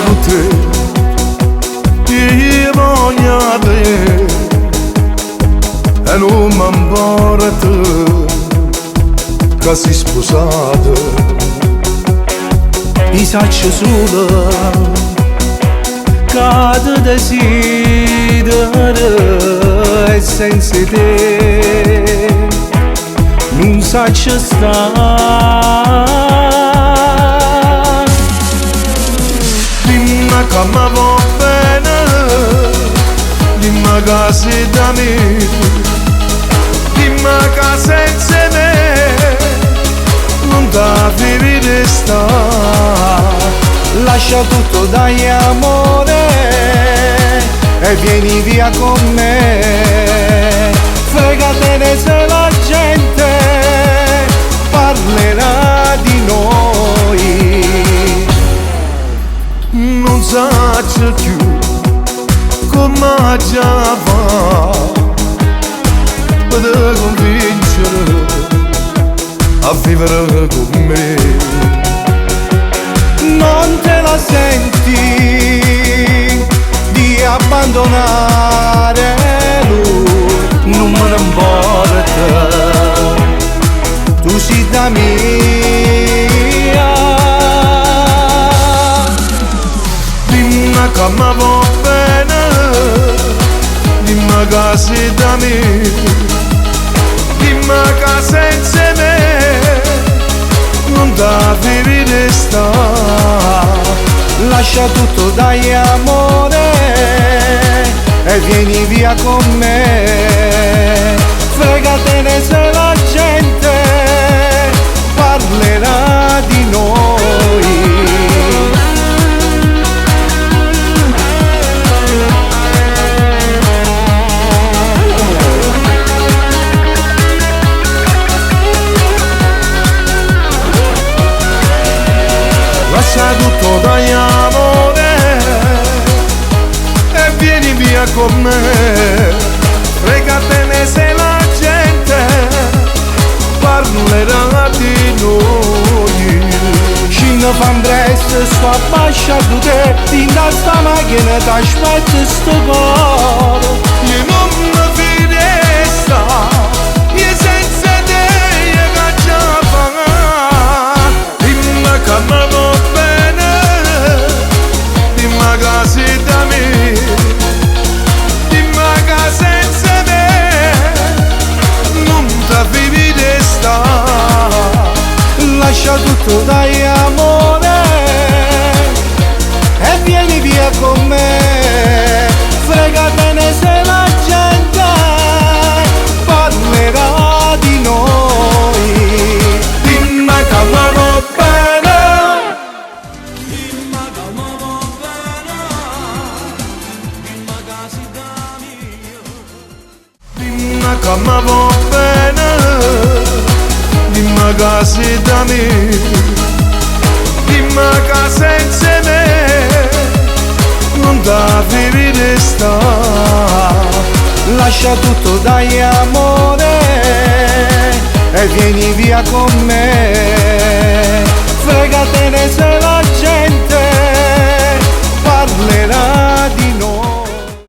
con te, io voglio te e non mi importa che sei sposata. Mi saccio solo che ti desidero e senza te non saccio stare. Dimmi che mi va bene, dimmi che sei da me, dimmi che senza me non ti vedi stare. Lascia tutto dai amore e vieni via con me. Fregatene se la gente parlerà di noi. Non saccio più come già va per convincere a vivere con me. Non te la senti di abbandonare lui, non me ne importa, tu sei da mia. Dimmi che mi va bene, dimmi che sei da me, dimmi che senza me non ti vedi stare. Lascia tutto dai amore e vieni via con me. Fregatene se la gente parlerà di noi. Lascia tutto dai amore e vieni via con me. Fregatene se la gente parlerà di noi. Ci ne fan presto, sto abbasciando te, in sta macchina t'aspetto sto coro. Io non mi finisco, io senza te io che già fa. Dimmi che mi va bene, dimmi che sei da me, dimmi che senza me non ti vedi stare. Lascia tutto dai amore e vieni via con me. Fregatene se la gente parlerà di noi. Dimmi che mi va bene, Dimmi che mi va bene, dimmi che sei da mia. dimmi che mi va bene, dimmi che sei da me, dimmi che senza me non ti vedi stare. Lascia tutto dai amore e vieni via con me. Fregatene se la gente